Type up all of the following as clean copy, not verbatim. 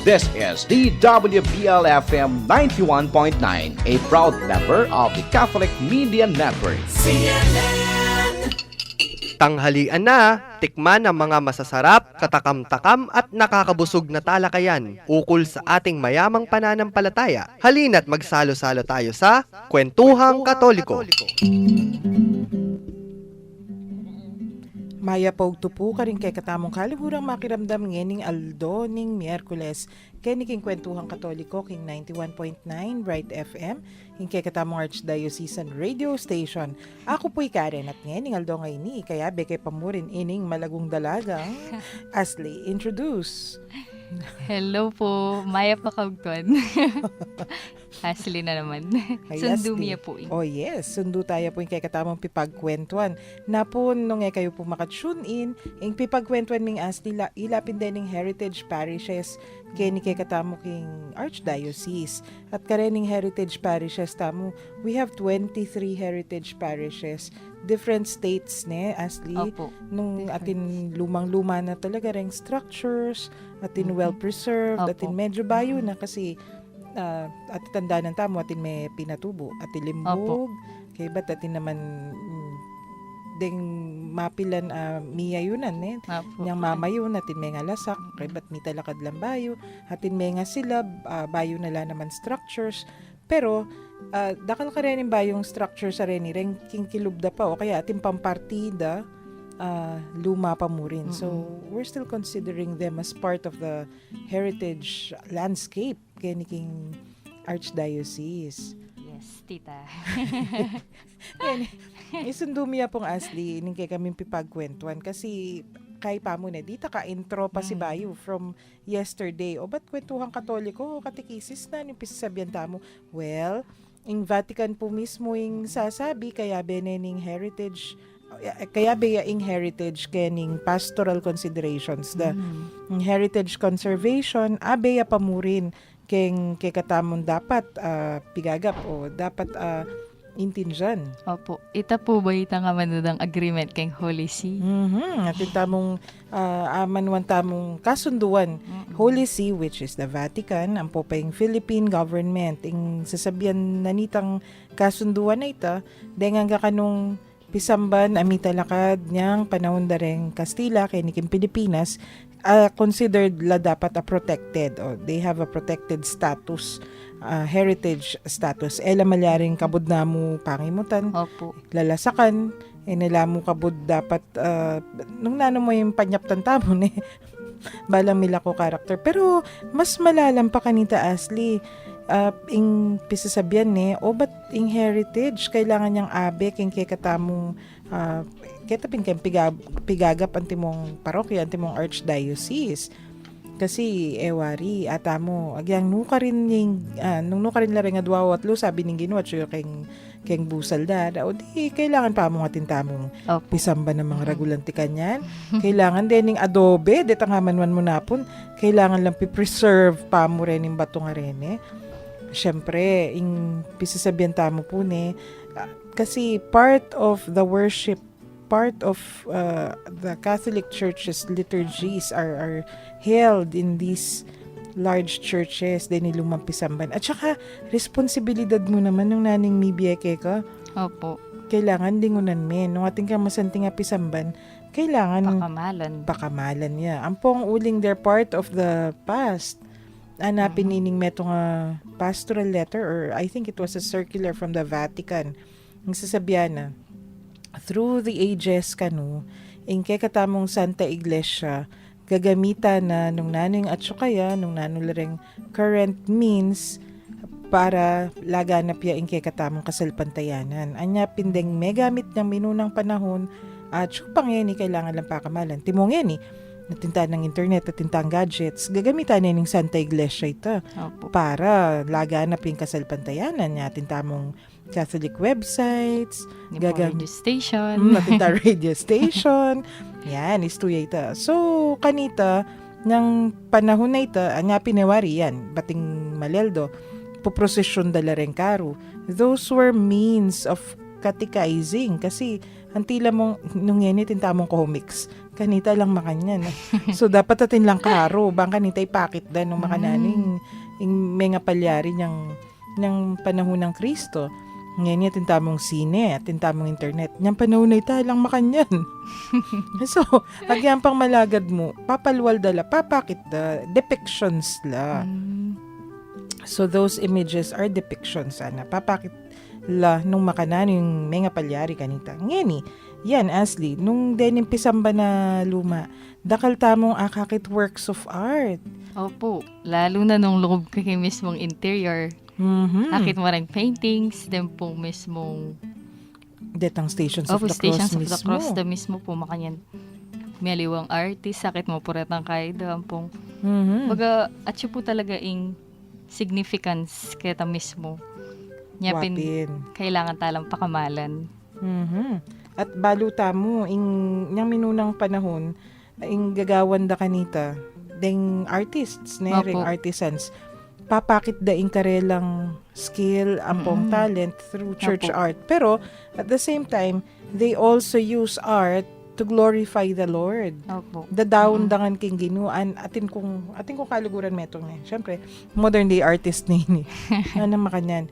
This is the WBL-FM 91.9, a proud member of the Catholic Media Network. Tanghalian na, tikman ang mga masasarap, katakam-takam at nakakabusog na talakayan ukol sa ating mayamang pananampalataya. Halina't magsalo-salo tayo sa Kwentuhang Katoliko. Maya pagtupo ka rin kay katamong kaliburang makiramdam ngening Aldo ning Miyerkules keniking Kwentuhang Katoliko king 91.9 Bright FM king kay katamong Archdiocesan Radio Station. Ako po'y Karen at ngening Aldo ngayon ni kaya bekay pamurin ining malagong dalagang Ashley. Introduce. Hello po, Maya Pakagtuan. Ashley na naman. Ay, Sundo Ashley. miya po. Oh yes, sundo tayo po yung kay katamang pipagkwentuan. Na po nung kayo po makatune in, yung pipagkwentuan ming Ashley, ilapin din ng heritage parishes kini kay katamo king Archdiocese. At karening heritage parishes tamo, we have 23 heritage parishes. Different states ne, Ashley. Opo. Nung Different. atin lumang-luma na talaga ring structures, atin well-preserved, Opo. atin medyo bayo na kasi at tandaan ng tamo atin may pinatubo atin limbog kay ba't atin naman ding mapilan miya yunan Opo. niyang mama yun atin may nga lasak kay ba't may talakad lang bayo atin may nga silab bayo nala naman structures pero dakal ka rin bayong structure sa rin ring kingkilubda pa o kaya atin pampartida luma pa mo rin. So, we're still considering them as part of the heritage landscape kay king Archdiocese. Yes, tita. Isundo miya pong Ashley, ning kay kaming pipagkwentuhan kasi kay pa mo na, dita ka intro pa si Bayo from yesterday. O ba't kwentuhang Katoliko? Katekisis na, yung pisasabihan tamo. Well, in Vatican po mismo yung sasabi, kaya benening heritage kaya being heritage kening pastoral considerations the heritage conservation abeya pamurin kay katamon dapat pigagap o dapat intinjan. Opo. Ita po ba itang kamanudang agreement kay Holy See? Atin tamong amanuan tamong kasunduan Holy See which is the Vatican ang popayng Philippine government ing sasabihan na nitang kasunduan na ita dengan ka kanong pisamban amita lakad niyang panahon dareng Kastila kay niking Pilipinas considered la dapat protected o they have a protected status heritage status ela malyaring kabud namo pangimutan Opo. lalasakan nila mo kabud dapat nung nano mo yung panyaptan tamon balang mila ko karakter pero mas malalam pa kanita Ashley ing pisasabihan o ba't ing heritage kailangan niyang abe king kay katamong ketapin kay pigagap antimong parokya antimong archdiocese kasi ewari atamo agyang nuka rin ning nung nuka rin la ring adwa watlo sabi ning Ginoo at keng busal da o di kailangan pa mo atin tamong Opo. pisamba ng mga regulanti kanyan kailangan din ning adobe detang hamanwan mo napon kailangan lang preserve pa mo rin yung bato nga rin syempre, yung pisasabihan tamo po kasi part of the worship, part of the Catholic Church's liturgies are held in these large churches din lumang pisamban. At saka, responsibilidad mo naman nung naning mibiyeke ka. Opo. Kailangan dingunan men. Nung ating kamasanting nga pisamban, kailangan Pakamalan niya. Ang pong uling they're part of the past. Anapin nining meto nga pastoral letter or I think it was a circular from the Vatican. Ang sasabihan na, through the ages kanu, in kay katamong Santa Iglesia, gagamita na nung naning at kaya, nung nanulareng current means para laganap ya in kay katamong kasalpantayanan. Anya pindeng may gamit ng minunang panahon at pangeni kailangan lang pakamalan. Timongeni, natintaan ng internet at tintang gadgets, gagamitan ng Santa Iglesia ito Opo. para laganap yung kasalpantayanan niya. Tintamong Catholic websites, Radio station. natinta radio station. Yan, istuya ito. So, kanita, ng panahon na ito, anya pinewari yan, bating Maleldo, puprosesyon dala rin karo. Those were means of catechizing kasi Antila mong, nung yan tintamong comics, kanita lang makanyan. So, dapat atin lang karo, bang kanita ipakit da nung makananing, yung mga palyari ng panahon ng Kristo. Ngayon tintamong sine at tintamong internet. Niyang panahon na ita lang makanyan. So, agyan pang malagad mo, papalwal dala, papakit da, depictions la. So, those images are depictions, ana. Papakit la nung makanan yung mga palyari kanita. Ngayon yan, Asli, nung denimpisam ba na luma, dakal tamong akakit works of art. Opo, lalo na nung loob kay mismong interior. Nakit mo rin paintings, then po mismong Detang Stations of the Stations Cross of the mismo. Cross, the mismo po makanyan. Meliwang artist, sakit mo po retang kaida, pong baga, at siya po talaga ing significance kaya mismo. Nyapin, Wapin. kailangan talang pakamalan. At baluta mo, niyang minunang panahon, ing gagawan da kanita, deng artists, ring Opo. artisans, papakit da ing karelang skill, ampong talent through church Opo. art. Pero, at the same time, they also use art to glorify the Lord. Opo. Dadaon dangan king ginuan atin kung kaluguran metong syempre modern day artist ni ano makanyan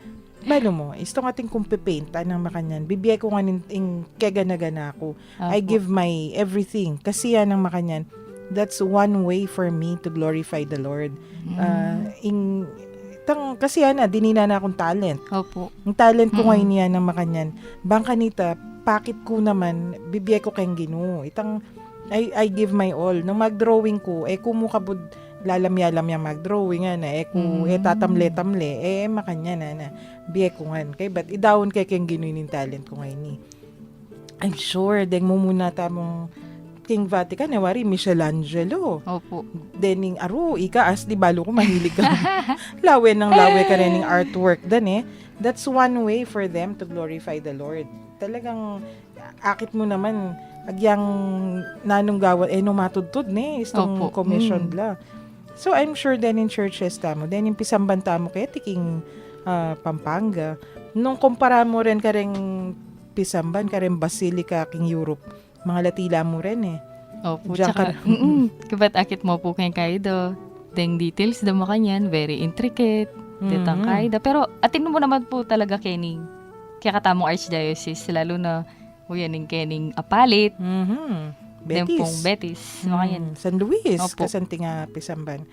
balo mo istong ating kung pipaint anang makanyan bibigay ko nga ning kegana-gana ko I Opo. give my everything kasi yan ang makanyan that's one way for me to glorify the Lord kasi yan dinina na akong talent. Opo. Ang talent ko ngayon niya ng makanyan. Bang kanita, pakit ko naman, bibigay ko kayong Ginoo. I give my all. Nung mag-drawing ko, kumukabud, lalamya-lamya mag-drawing, tatamle-tamle, makanyan, bigay ko nga. Kaya ba't idawon kay kayong Ginoo yung talent ko ngayon ni. I'm sure, deng mo muna tamong King Vatican, wari, Michelangelo. Opo. Dening ika as di balo ko mahilig ka. lawe ka rin ng artwork dan That's one way for them to glorify the Lord. Talagang akit mo naman agyang nanong gawan no matudtud istong Opo. commission la. So I'm sure then in churches tamo, then in pisamban tamo kay tiking Pampanga. Nung kumpara mo rin ka rin pisamban ka rin Basilica king Europe. Mga latila mo rin Opo. Diyan Tsaka, kabat akit mo po kayong kaido. Deng details da mo kanyan, very intricate. Detang kaida. Pero atin mo naman po talaga kening kaya katamong archdiocese, lalo na uyaning kening apalit. Then Betis. pong Betis. Makanyan. San Luis, Opo. kasanti nga pisamban.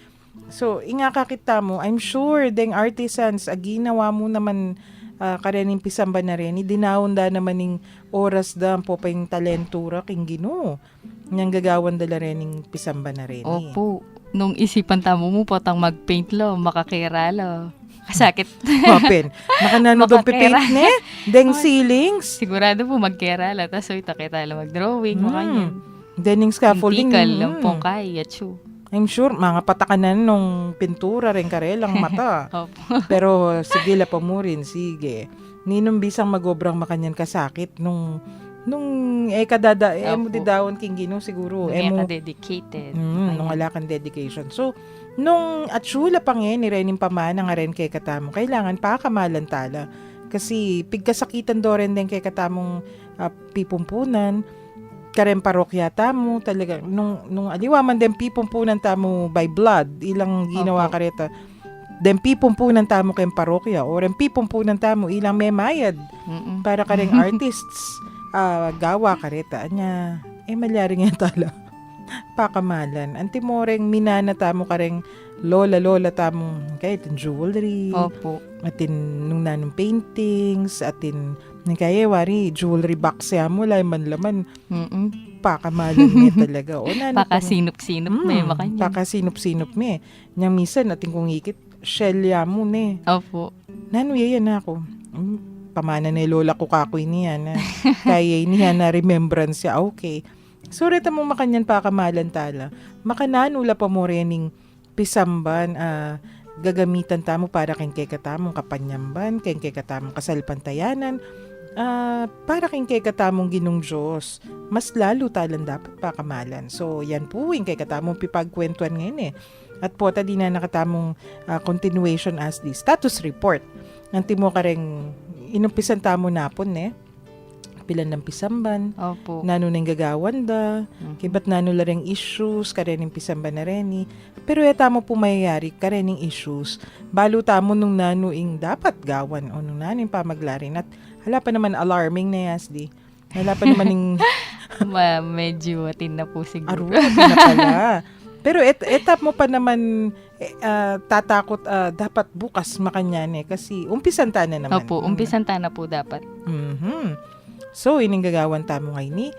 So, inga kakita mo, I'm sure deng artisans, ginawa mo naman karening pisamban na rin, idinawon da naman ning oras da po pa yung talentura king Ginoo. Niyang gagawan dala rin ng pisamban na rin. Opo. Nung isipan tamo mo potang mag-paint lo, makakira lo. Kasakit. Open. Makanano doon Makakera. pipaint deng ceilings. Sigurado po magkira la. Tapos ito kita lang mag-drawing. Makanyan. Dening scaffolding. Tikal lang pong kaya. Chu. I'm sure, mga patakanan nung pintura rin karelang mata. Opo. Pero sige la pa mo rin, sige. Ninong bisang magobrang makanyan kasakit nung kadada mo Opo. didawon king Ginoo siguro. Nung Mo dedicated. nung wala kang dedication. So nung atsula pang ni rening pamana nga rin kay katamo. Kailangan pakamalan tala. Kasi pigkasakitan do rin din kay katamong pipumpunan. Karen parokya tamo talaga nung aliwaman den pipumpunan tamo by blood ilang ginawa Opo. kareta den pipumpunan tamo kay parokya or den pipumpunan tamo ilang may mayad para kareng artists gawa kareta anya malyari nga tala pakamalan antimoreng minana tamo kareng lola tamo kahit jewelry Opo. atin nung nanong paintings atin kaya wari jewelry box ya mo laman pakamalan me talaga o nano Pakasinop-sinop may makanyan. pakasinop-sinop me nyang misan atin kung ikit shell ya mo ne Opo. nano yan ako pamana na lola ko kakoy niya na kaya niya na remembrance ya okay so reta mo makanyan pakamalan tala makananula pa mo rening pisamban gagamitan tamo para kay katamong kapanyamban kay katamong kasalpantayanan para kay katamong Ginong Diyos mas lalo talang dapat pakamalan so yan po yung kay katamong pipagkwentuhan ngayon at po ta di na nakatamong continuation as the status report nanti mo kareng inumpisan tamo napon pilan ng pisamban, Opo. nano nang gagawan da, kibat nano lareng issues, karening pisamban na reni. Pero tamo po mayayari, karening issues, balo tamo nung nano ing dapat gawan o nung nano ing pamaglarin. At hala pa naman alarming na yasdi. Hala pa naman ing Medyo atin na po siguro. aruwa na pala. Pero etap mo pa naman tatakot dapat bukas makanyane kasi umpisan ta na naman. Opo, umpisan ta na po dapat. Mhm. So, ining gagawan tamo ngay ni.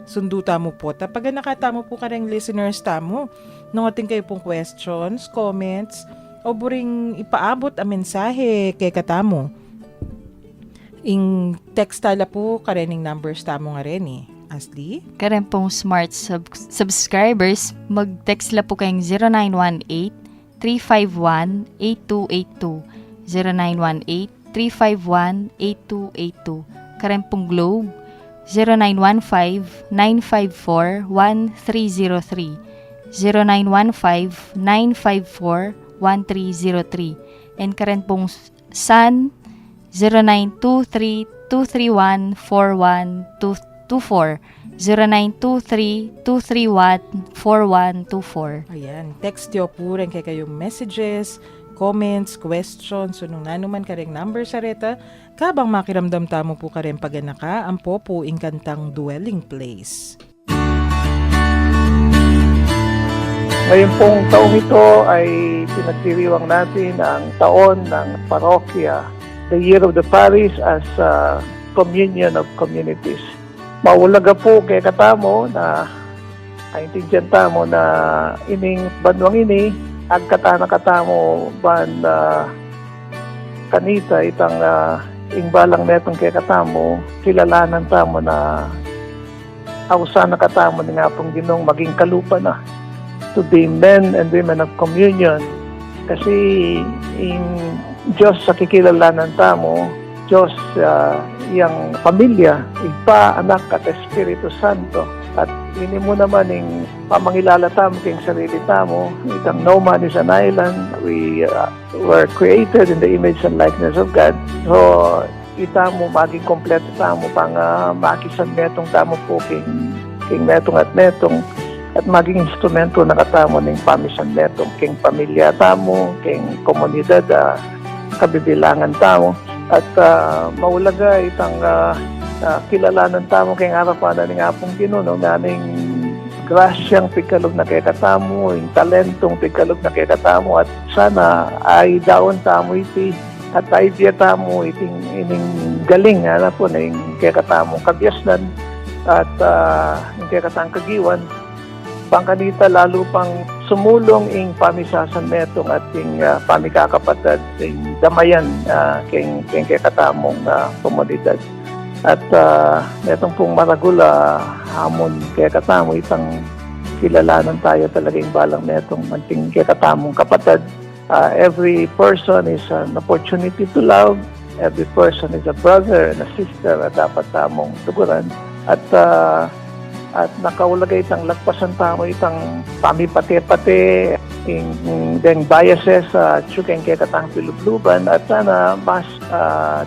Sundo tamo po. Pag nakatamo po kareng listeners tamo, nung ating kayo pong questions, comments, o buring ipaabot ang mensahe kay katamo. Ing text tala po karening numbers tamo nga rin eh. Asli? Karen pong smart subscribers, mag-text la po kayong 0918-351-8282. 0918-351-8282. Karen pong Globe, 0915-954-1303. 0915-954-1303. And karen pong Sun, 0923-231-4124. 0923-231-4124. Ayan. Text yo po rin kay kayong messages, comments, questions, so nung nanuman kareng number sa reta, kabang makiramdam tamo po kareng paganaka, ang po ing kantang Dwelling Place. Ngayon pong taong ito ay pinagdiriwang natin ang taon ng parokya, the year of the parish as a communion of communities. Maulaga po kay katamo na naintindihan tamo na ining banwang ini ag katana katamo ban kanita itang ingbalang netong kay katamo kilalanan tamo na awsa na katamo ni nga pong Ginong maging kalupa na to be men and women of communion kasi in Diyos sa kikilalanan tamo Diyos yang pamilya, Ipa, Anak at Espiritu Santo. At ini mo naman yung pamangilala tamo kayong sarili tamo. Itang no man is an island. We were created in the image and likeness of God. So, ita mo maging kompleto tamo pang makisan metong tamo po king metong at metong at maging instrumento na katamo ng pamisan metong king pamilya tamo, king komunidad, kabibilangan tamo. At maulaga itang kilalanan tamo kay harapan ng apong Ginoo naning grasyang pigkalog na kay katamo, yung talentong pigkalog na kay katamo at sana ay daon tamo iti at idea tamo ining galing na po na yung kay katamo kabyasnan at yung kay katang kagiwan pangkanita lalo pang sumulong ing pamisasan metong ating pamikakapatid ing damayan kay katamong komunidad. At metong pong maragula hamon kay katamo itang kilalanan tayo talaga ing balang metong ating kay katamong kapatid. Every person is an opportunity to love. Every person is a brother and a sister at dapat tamong tuguran. At nakaulagay itang lagpasan tamo itang pamipate-pate yung biases tsukeng kaya katang pilubluban at sana mas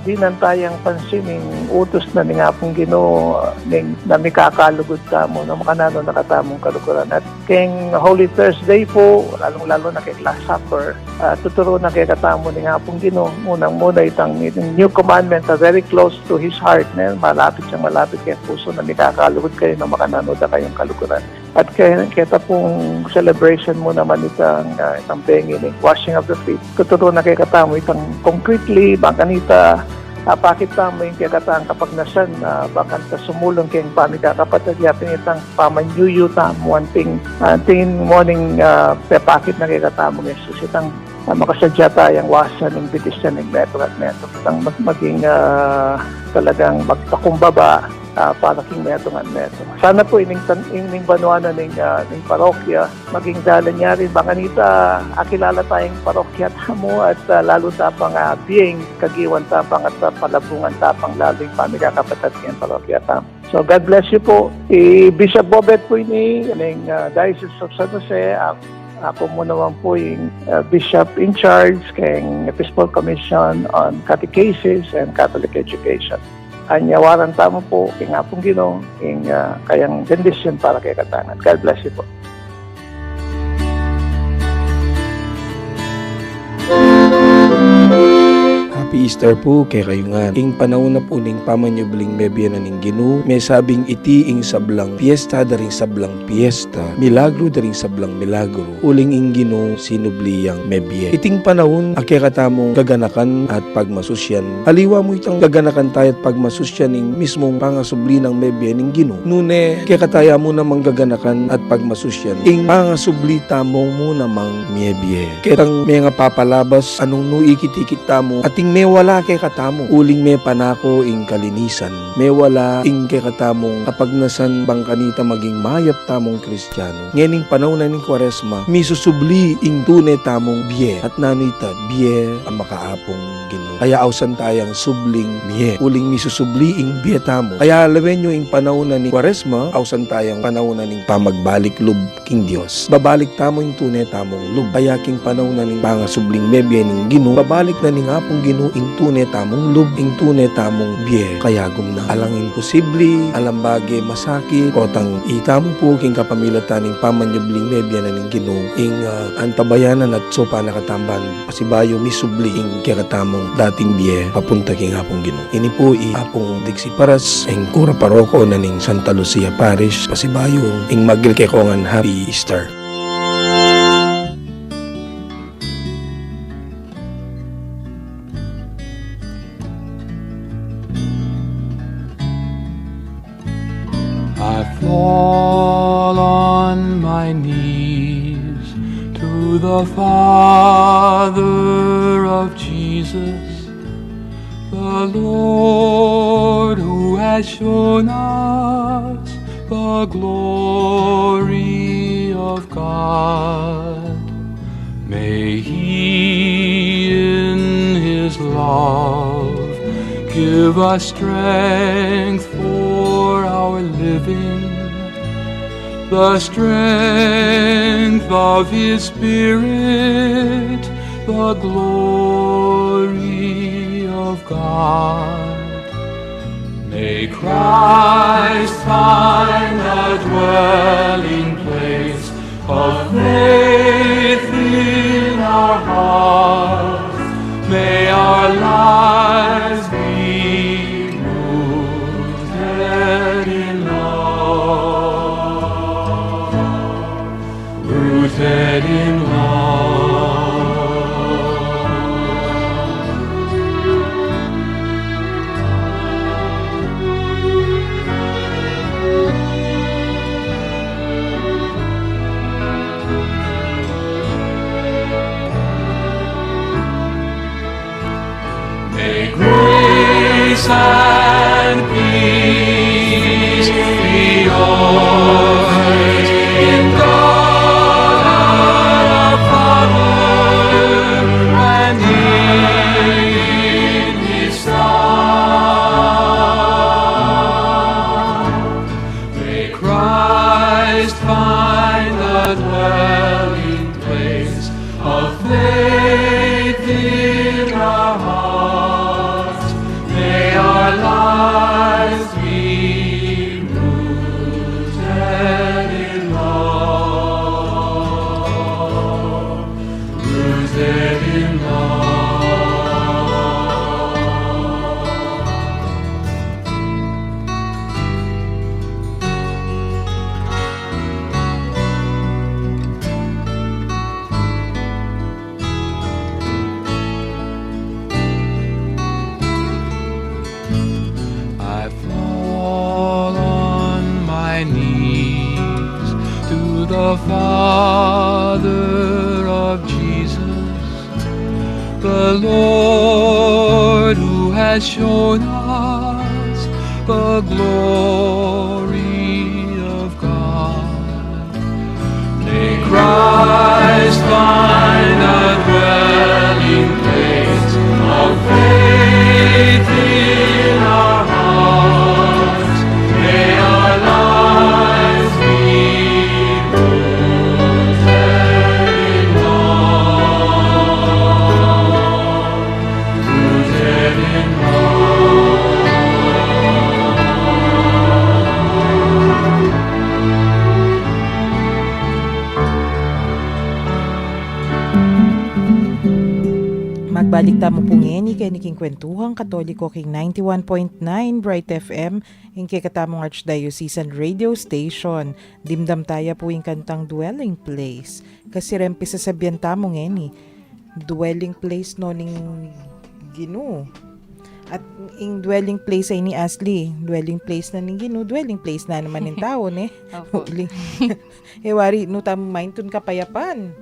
dinan tayang pansinin utos na ni nga pong Ginoo na may kakalugod tamo na makanano nakatamong kalukuran at keng Holy Thursday po lalong-lalo na kay Last Supper tuturo na kaya katamo ni nga pong Ginoo munang-muna itang new commandment very close to His heart na malapit kay puso na may kakalugod kayo na makanano na kayong kalukuran at kaya pong celebration mo naman itang pengin, washing of the feet. Tuturo na kay katamo itang concretely, bakanita, pakit tamo yung kaya katang kapag nasan, bakan ta sumulong kayong pamikakapatid, yapin itang pamanyuyo tamo, anting morning pepakit na kay katamo, Jesus, itang makasadya tayong wasan ng bitisyan ng metro at metro. Itang maging talagang magpakumbaba para king metong at metong. Sana po ining banuanan ng parokya, maging dalan niya rin, banganita, akilala tayong parokya tamo at lalo tapang being kagiwan tapang at palabungan tapang lalo yung pamikakapatid ng parokya tamo. So God bless you po. Bishop Bobet po ini, ng Diocese of San Jose, ako mo naman po yung Bishop in charge kay Episcopal Commission on Catechesis and Catholic Education. anyawaran tamo po, ing apong Ginoo, ing kayang bendisyon para kay katangan. God bless you po. Happy Easter po kay kayo nga. Ing panahon na po ning pamanyubling mebya na ning Ginoo, may sabing iti ing sablang piyesta daring sablang piyesta, milagro daring sablang milagro, uling ing Ginoo sinubliyang mebya. Iting panahon ake katamong gaganakan at pagmasusyan. Haliwa mo itang gaganakan tayo at pagmasusyan ning mismong pangasubli ng mebya ning Ginoo. Nune kaya kataya mo namang gaganakan at pagmasusyan. Ing pangasubli tamong mo namang mebya. Kaya may nga papalabas anong nuikit-ikit tamo ating may wala kay katamo. Uling may panako ing kalinisan. May wala ing kay katamong kapag nasan bang kanita maging mayap tamong Kristiyano. Ngening panahon na ning Kwaresma, misusubli ing tunay tamong biye at nanita biye ang makaapong Ginoo. Kaya awsan tayang subling biye. Uling misusubli ing biye tamo. Kaya alawen nyo ing panahon na ning Kwaresma, awsan tayang panahon na ning pamagbalik lub king Dios. Babalik tamo ing tunay tamong lub. Kaya king panahon na ning pangasubling mebye ning Ginoo, babalik na ning apong Ginoo ing tunay tamong lub, ing tunay tamong biye. Kaya gumna alang imposible, alam bagay masakit, kotang itamo po king kapamilatan ning pamanyubling mebya na ning Ginoo, ing antabayanan at sopa nakatamban, pasibayo misubli ing kakatamong dating biye, papunta king apong Ginoo. Ini po apong Dixie Paras, ing kura paroko na ning Santa Lucia Parish, pasibayo ing magil kay kongan Happy Easter. I fall on my knees to the Father of Jesus, the Lord who has shown us the glory of God. May He in His love give us strength for our living, the strength of His Spirit, the glory of God. May Christ find a dwelling place of faith in our hearts. May our lives be rooted in love, rooted in love. May grace and peace be yours in God our Father and in His Son. May Christ find the dwelling place of faith in our hearts. May our lives be rooted in love, rooted in love. I fall on my knees to the Father of Jesus, the Lord who has shown us the glory of God. May Christ find a dwelling place of faith in our hearts. May our lives be rooted in love, rooted in love. Magbalik tamo po ngayon kay Niking Kwentuhang Katoliko king 91.9 Bright FM in kay katamong Archdiocesan Radio Station. Dimdam taya po yung kantang Dwelling Place. Kasi rempi sasabihan tamo ngayon dwelling place no ning Ginoo. At yung dwelling place ay ni Ashley. Dwelling place na ning Ginoo, dwelling place na naman ng tao Opo. Wari, no tamo maintun kapayapan.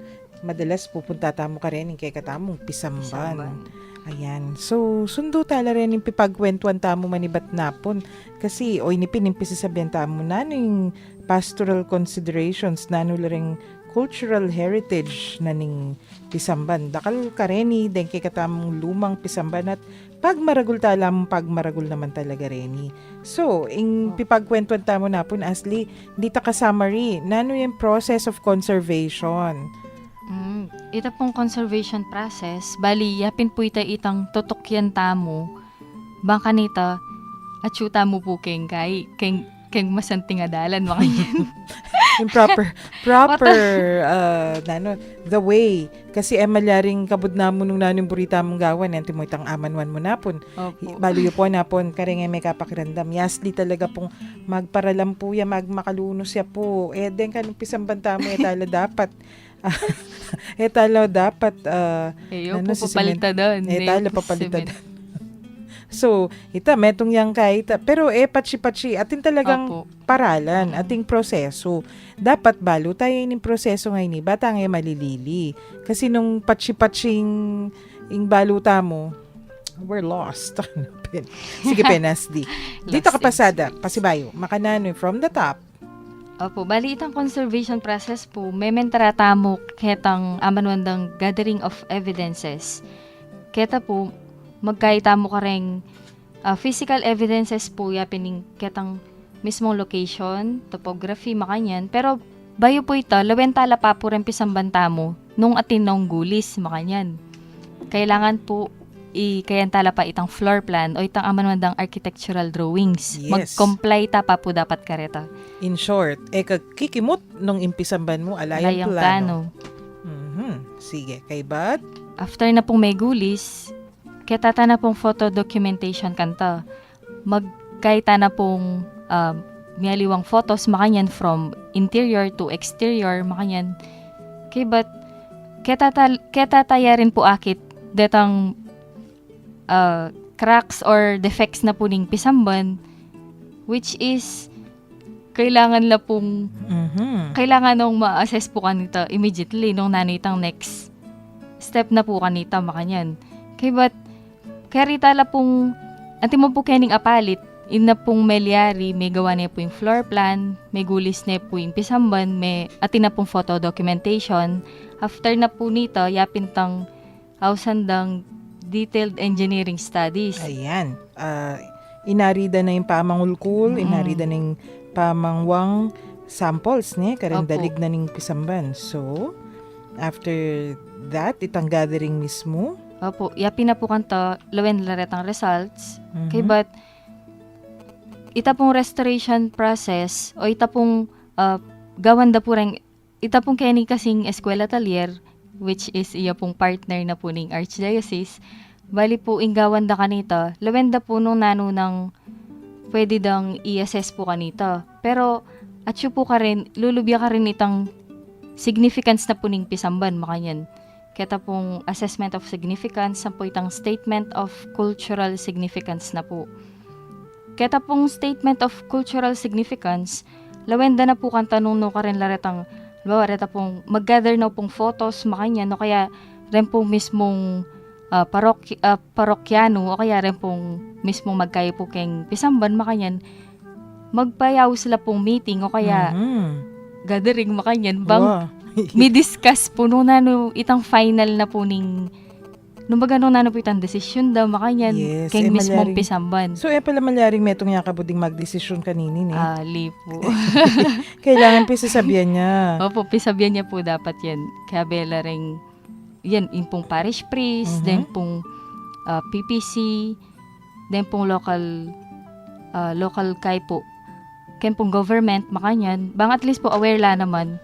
Madalas pupunta tamo ka rin kay katamong Pisamban. Ayan. So, sundo tala rin yung pipagkwentuan tamo manibat napon. Kasi, ni pinimpisa sabihan tamo na yung pastoral considerations na ring cultural heritage na ning Pisamban. Dakal ka rin den kay katamong lumang Pisamban at pagmaragul pagmaragul naman talaga rin. So, yung pipagkwentuan tamo napon, Ashley, dito ka summary. Nano yung process of conservation? Ito pong conservation process, bali, yapin po itang tutokyan tamo, bangka nita, at syuta mo po keng masanting adalan, mga yan. Yung proper, the way. Kasi malyaring kabud na mo nung naning burita mong gawan, yan timo itang amanwan mo napon. Opo. Baluyo po napon, karing may kapakirandam. Yasli talaga pong magparalam po ya, magmakalunos ya po. Den ka nung pisambanta mo, tala dapat. Dapat Po papalita doon. tala papalita doon. So, metong yang kahit, pero patsi-patsi, atin talagang Opo. paralan, ating proseso. Dapat balo tayo yung proseso ngayon, bata nga malilili. Kasi nung patsi-patsing baluta mo, we're lost. Sige, Penasdi. Dito ka pasada, pasibayo, makanano from the top. Opo, bali itang conservation process po, may mentarata mo ketang amanwandang gathering of evidences. Keta po, magkaita mo ka rin physical evidences po yapining ketang mismong location, topography, makanyan. Pero bayo po ito, lawentala pa po rin pisambanta mo nung atin nung gulis, makanyan. Kailangan po kayan tala pa itang floor plan o itang amanwandang architectural drawings. Yes. Mag-comply ta pa po dapat kareta. In short, kikimot nung impisamban mo, alayang Layang plano. plano. Sige, kay Bad? After na pong may gulis, ketata na pong photo documentation kanta. Magkaita na pong miyaliwang photos makanyan from interior to exterior makanyan. Kay but ketataya rin po akit detang cracks or defects na po ning pisamban, which is kailangan na pong kailangan nung ma-assess po kanita immediately nung nanitang next step na po kanita makanyan. Kaya rita la pong anti mo po kening apalit na pong melyari, may gawa niya po yung floor plan, may gulis niya po yung pisamban, may atin na pong photo documentation. After na po nito, yapin tang ausandang detailed engineering studies. Ayan. Inarida na yung pamangulkul, inarida na yung pamangwang samples karindalig na ng pisamban. So, after that, itang gathering mismo. Opo, yapin na po kanta, lawen laretang results. Kay but, ita pong restoration process, o ita pong gawan da po rin, ita pong keni kasing eskwela talier, which is iya pong partner na po ning Archdiocese. Bali po, inggawan da kanita, lawen da po nung nano ng pwede dang i-assess po kanita. Pero, atyo po ka rin, lulubya ka rin itang significance na po ning pisamban, makanyan. Kaya pong assessment of significance, sa po itang statement of cultural significance na po. Kaya pong statement of cultural significance, lawenda na po kan tanong no ka rin laretang, reta pong mag-gather na pong photos, makanyan, no kaya rin pong mismong parokyano, o kaya rin pong mismong magkayo po keng pisamban, makanyan, magpayaw sila pong meeting, o kaya gathering, makanyan, bang may discuss po nung nano itang final na po ning nung baga nung nano po itang desisyon daw makanyan keng mismong pisamban. So pala malyaring metong niya kabuding magdesisyon kaninin Ali po. Kailangan pisasabihan niya. Opo, pisabihan niya po dapat yan. Kaya bela ring yan, yung pong parish priest, then pong PPC, then pong local kay po. Kaya pong government, makanyan. Bang at least po aware la naman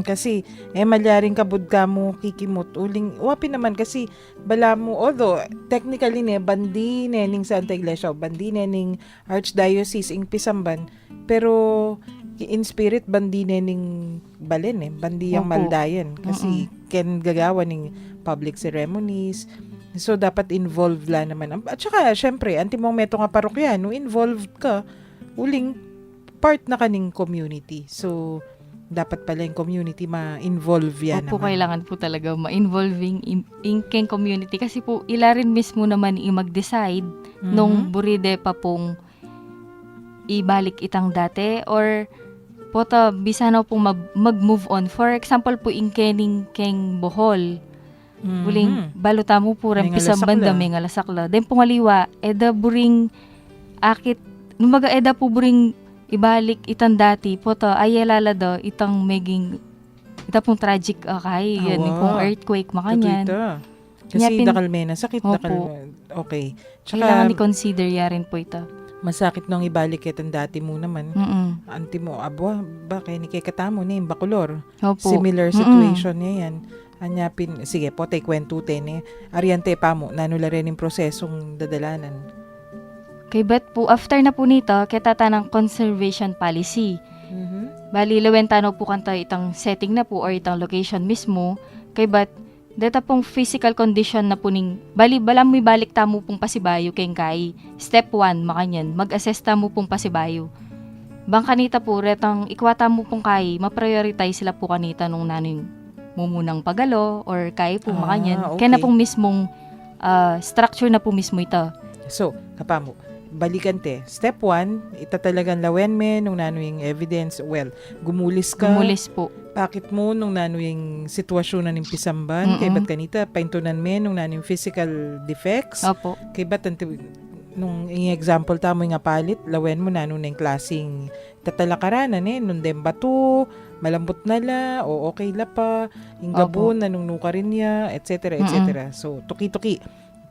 Kasi, malyaring kabud ka mo kikimot. Uling, wapi naman kasi, bala mo, although, technically bandi nening Santa Iglesia, bandi nening Archdiocese ing Pisamban, pero, in spirit, bandi nening Balen bandi yung Opo. Maldayan. Kasi, ken gagawa ning public ceremonies, so, dapat involved la naman. At saka, syempre, antimong meto nga parokya, no, involved ka, uling, part na kaning community. So, dapat pala yung community ma-involve yan Opo, naman. kailangan po talaga ma-involving in keng community kasi po ila rin mismo naman mag-decide nung buride pa pong ibalik itang dati or po ta bisana pong mag-move on. For example po in kening keng Bohol. Uling baluta mo po rin May pisang ngalasakla. banda may ngalasakla. Then pungaliwa, eda buring akit, numaga eda po buring ibalik itang dati po to ay lalada itang maging ita pong tragic akay yan Awa. yung pong earthquake makanyan. Totoo. Kasi Nyapin- dakalmena, sakit Opo. Okay. Kailangan Tsaka i-consider yarin po ito. masakit nung ibalik itang dati mo naman. Anti mo, abwa, ba kaya ni kay katamo ni Bacolor. Opo. Similar situation niya yan. Anyapin, sige po, tay kwento ten Ariante pa mo, nanula rin yung prosesong dadalanan. Kay bet po, after na po nito, kitata ng conservation policy. Bali, lawentano po kanta itang setting na po or itang location mismo. Kay bet, data pong physical condition na po ning, bali, balam mo ibalik tamo pong pasibayo kay kay. Step 1, makanyan, mag-assess tamo pong pasibayo. Bang kanita po, retang ikwata mo pong kay, ma-prioritize sila po kanita nung naning mumunang pagalo or kay po makanyan. Okay. Kaya na pong mismong structure na po mismo ito. So, kapamo, balikan te. Step 1, itatalagang lawen me nung nanoing evidence. Well, gumulis ka. Gumulis po. Pakit mo nung nanoing sitwasyon na ng pisamban. Kay ba't kanita, paintunan me nung nanoing physical defects. Opo. Kay ba't nung example tamo nga palit, lawen mo na nung klaseng tatalakaranan nung dembatu, malambot na la, o okay la pa, yung gabon, nanungnuka rin niya, etc. etc. So, tuki-tuki.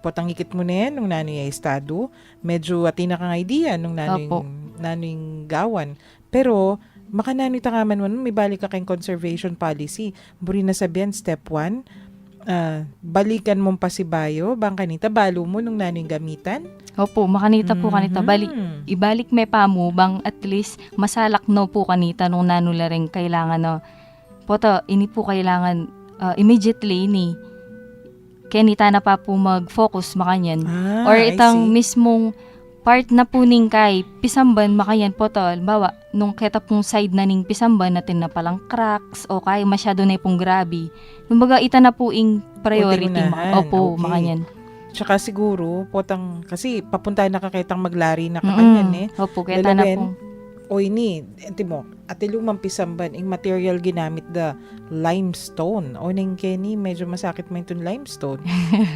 Potangikit mo na yan nung nanoy estado. Medyo atina kang idea nung nanoy gawan. Pero, makananoy tangaman mo, may balik ka kayong conservation policy. Buri na sabihan, step 1, balikan mong pasibayo, bang kanita, balo mo nung nanoy gamitan. Opo, makanita po kanita. Balik, ibalik me pa mo, bang at least masalak no po kanita nung nanula rin kailangan no. Poto, ini po kailangan immediately ni kenita na pa po mag-focus makanyan. Or I itang see. mismong part na po ning kay pisamban makanyan po to. Bawa, nung keta pong side na ning pisamban natin na palang cracks o kay masyado na pong grabe. Lumbaga, ita na po ing priority. unahan. Opo, Okay. makanyan. Tsaka siguro, kasi papunta na kakitang maglari na kakanyan Opo, keta na Lalawen, po. O ini, enti mo, ati lumang pisamban, yung material ginamit da limestone. O ning Kenny, medyo masakit mo yung limestone.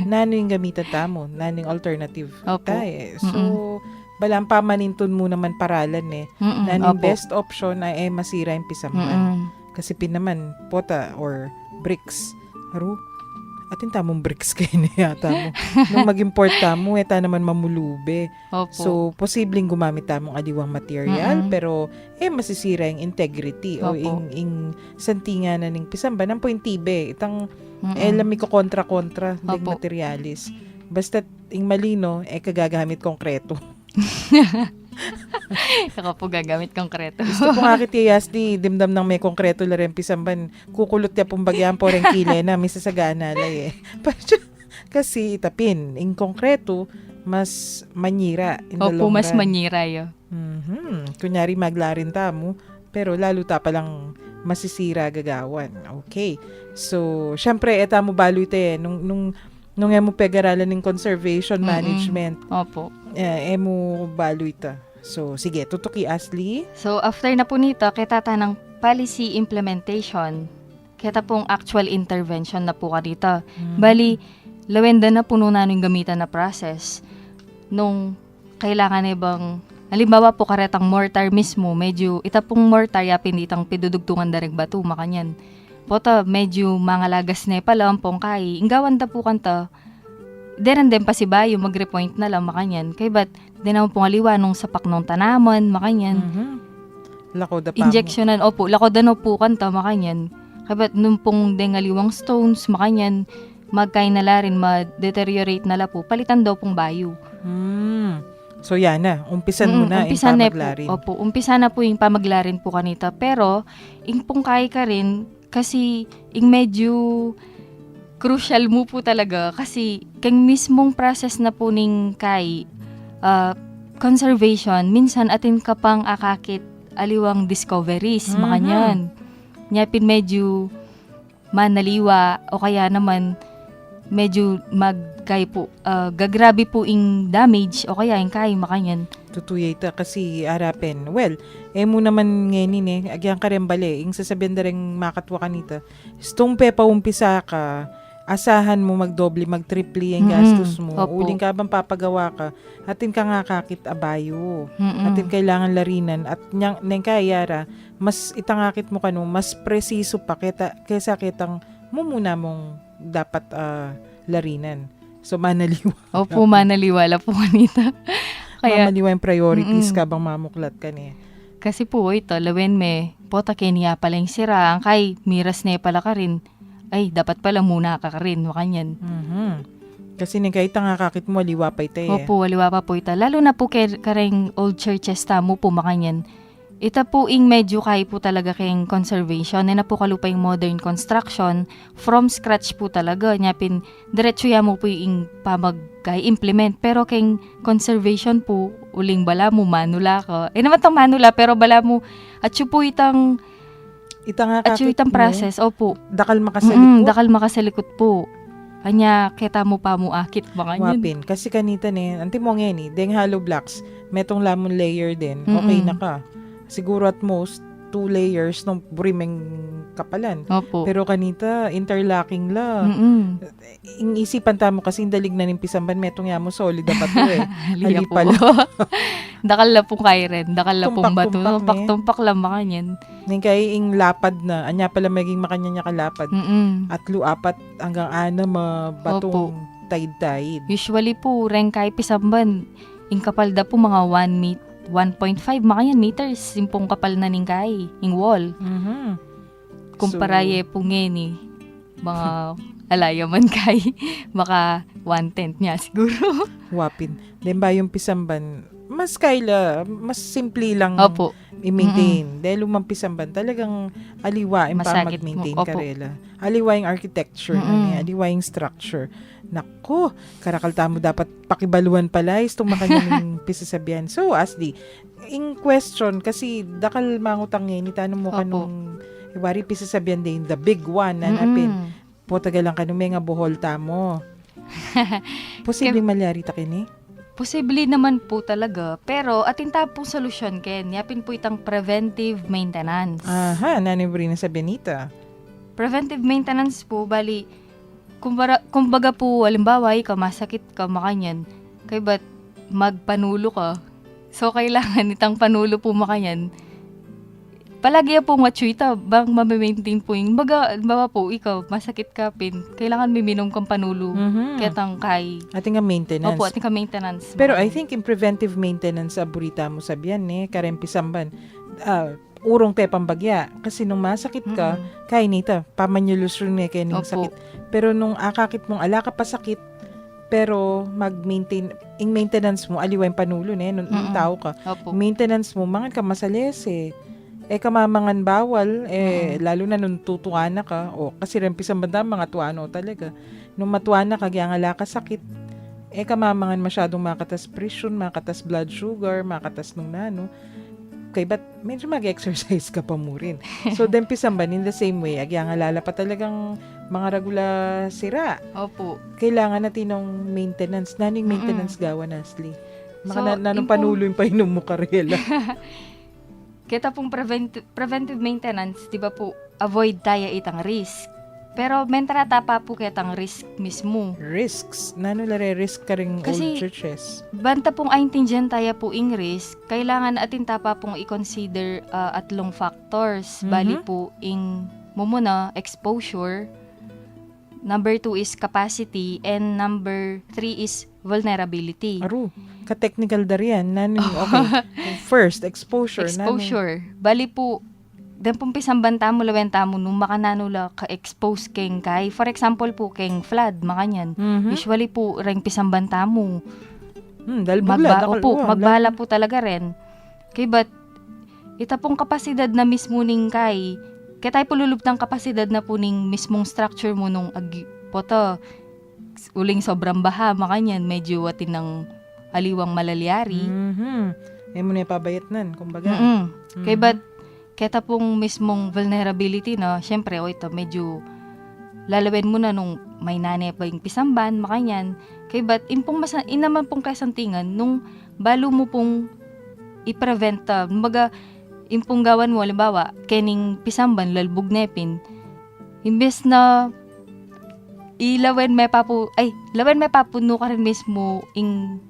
Nano yung gamitan tamo? Nano yung alternative? Opo. So, balang pamaninton mo naman paralan Nano yung Opo. best option ay masira yung pisamban. Kasi pinaman, pota or bricks. Haro, atin tamong bricks kayo na yata mo. Nung mag-import tamo, eta naman mamulube. Opo. So, posibleng gumamit tamong adiwang material, pero masisira yung integrity o Opo. ing santinga na ning pisamban. Ang point tibe, itang lami ko kontra-kontra ng Opo. materialis. Basta ing malino, kagagamit konkreto. Saka po gagamit konkreto. Gusto po nga kitiyas di dimdam ng may konkreto la rin pisamban. Kukulot niya pong bagyan po rin kile na may sasagana lay Kasi itapin, ing konkreto, mas manyira in the Opo, long mas run. manyira yo. Kunyari maglarin tamo, pero lalo ta palang masisira gagawan. Okay. So, syempre, eta mo baloy te, nung mo pag-aralan ng conservation management, Opo. mo baloy ta. So, sige, tutuki Ashley. So, after na po nito, kita ng policy implementation, kita pong actual intervention na po ka dito. Bali, lawenda na puno na yung gamitan na process. Nung kailangan ibang, halimbawa po karetang mortar mismo, medyo, ita pong mortar, yapin ditang pidudugtungan dareg batu, makanyan. Pota, medyo mga lagas na pala ang pong kay. Inggawan da po kanta, deran din pa si Bayo, mag-repoint na lang makanyan. Kay ba't, di naman pong aliwa nung sapak nung tanaman, makanyan. Lako da pa mo. injectionan, opo, lakodano po kanta, makanyan. Kabat nung pong dengaliwang stones, makanyan, magkainala rin, ma-deteriorate nala po, palitan daw pong bayo. So yan na, umpisan mo na umpisa yung na pamaglarin. po. Opo, umpisa na po yung pamaglarin po kanita. Pero, yung pong kaya ka rin, kasi yung medyo crucial mo po talaga. Kasi, kang mismong process na po ning kay conservation, minsan atin ka pang akakit aliwang discoveries, makanyan. Nyapin medyo manaliwa o kaya naman medyo gagrabe po ing damage o kaya yung kay makanyan. Tutuyay ta kasi harapin. Well, mo naman ngayon agyan ka rin bali. Yung sasabihin na rin makatwa ka nita. Stumpe pa umpisa ka, asahan mo magdoble, magtriple yung gastos mo. Opo. Uling ka bang papagawa ka, atin ka nga kakit abayo. Mm-mm. Atin kailangan larinan. At nang kayara, mas itangakit mo kano, mas presiso pa kaysa kitang mumuna mong dapat larinan. So, manaliwa. Opo, manaliwala po kanita. Kaya, Mamaliwa yung priorities ka bang mamuklat ka niya. kasi po ito, lawen me, pota kenya pala yung sira, ang kay miras na pala ka rin. Ay, dapat pala muna ka rin, makanyan. Kasi kahit nga kakit mo, liwa pa ito eh. Opo, waliwa pa po ita. Lalo na po kareng old churches tamo po makanyan. Ita po ing medyo kay po talaga kayong conservation. Na po kalupa yung modern construction. From scratch po talaga. Nyapin, diretso ya mo po yung implement. Pero kayong conservation po, uling bala mo, manula ka. Naman tang manula, pero bala mo, at po itang Itang process. Opo. Dakal makasalikot. Dakal makasalikot po. Kanya, kita mo pa mo akit mga yun. Wapin. Kasi kanita anti mo ngayon deng hollow blocks, metong lamon layer din, okay na ka. Siguro at most, 2 layers ng burimeng kapalan. Opo. Pero kanita, interlocking la. Ing isipan tamo kasi dalig na nimpisamban, metong yamo solid dapat to eh. Halika po. pala. Dakal na pong kay ren. Dakal na pong bato. Tumpak-tumpak, Tumpak lang mga yan. Ning kay ing lapad na, anya pala maging makanya niya kalapad. At luapat hanggang 6 batong Opo. tide-tide. Usually po, ren kay pisamban, ing kapal da po mga 1.5 mga yan meters. Yung pong kapal na ning kay, ing wall. Kumparaye po ngeni, mga alayaman kay, baka 1/10 niya siguro. Wapin. Then ba yung pisamban, mas mas simple lang Opo. i-maintain. Dahil lumang pisamban, talagang aliwain pa Masakit mag-maintain mo. Opo. karela. Aliwaing architecture, aliwaing structure. Nako, karakalta mo dapat pakibaluan pala itong makanyang pisasabihan. So, Asdi, in question, kasi dakal mangutang ngayon, itanong mo Opo. kanong iwari pisasabihan din, the big one, nanapin. Po tagalang kanong may nga buhol tamo. Posibleng malyari ta kini? Posible naman po talaga. Pero, atinta pong solusyon, Ken. Yapin po itang preventive maintenance. Aha, naniburi na sa Benita. Preventive maintenance po, bali, kumbaga po, halimbawa, ikaw masakit ka, makanyan, kaya ba't magpanulo ka? So, kailangan itang panulo po makanyan. Palagi po matsuita, bang mamaintain po yung, baga po, ikaw, masakit ka, kailangan miminom kang panulo, kaya tang kay, Ating nga maintenance. opo, ating ka maintenance. Pero I think in preventive maintenance, aburita mo sabihan karempisamban, urong te pambagya. Kasi nung masakit ka, kaya nita, pamanyolusyon nga kaya ning Opo. sakit. Pero nung akakit mong ala ka pa sakit, pero mag-maintain, in maintenance mo, aliwa yung panulo nung tao ka. Opo. Maintenance mo, mangan ka masalis kamamangan bawal, lalo na nung tutuwa na ka, kasi rempisamban mga tuano talaga. Nung matuwa na ka, kaya nga ala ka sakit, kamamangan masyadong makatas presyon, makatas blood sugar, makatas nung nano. Okay, but medyo mag-exercise ka pa mo rin. So, then pisamban, in the same way, agyang alala pa talagang mga regula sira. Opo. Kailangan natin ng maintenance. Naning maintenance gawa, Nasli. So, Nanong panulo yung painom mo karela. Kita pong preventive maintenance, di ba po, avoid tayo itang risk. Pero mentrata pa po kitang risk mismo. Risks. Risk ka rin Kasi, old churches. Banta pong aintindihan tayo po ing risk, kailangan atin tapa pong i-consider atlong factors. Bali po ing mumuna, exposure, Number 2 is capacity. And number 3 is vulnerability. Aru, ka-technical dar yan. Okay. First, exposure. Exposure. Bali po, dan pong pisambanta mo, lawenta mo, nung makananula ka-expose keng kay. For example po, keng flood, makanyan. Usually po, ring pisambanta mo. Dahil bugla. Magbahala po talaga rin. Kaya ba't, ita pong kapasidad na mismo ning kay, kaya tayo pululubtang kapasidad na po ning mismong structure mo nung poto, uling sobrang baha, makanyan, medyo watin ng aliwang malalyari. Eh mo na pabayat nan, kumbaga. Kaya ba't, kaya pong mismong vulnerability na, syempre, ito, medyo lalawin mo na nung may nanay pa yung pisamban, makanyan. Kaya ba't, inaman pong kasantingan, nung balo mo pong i-prevent, baga, impong gawan mo, halimbawa, kening pisamban, lalbog nepin, imbes na lawen may papuno ka rin mismo ing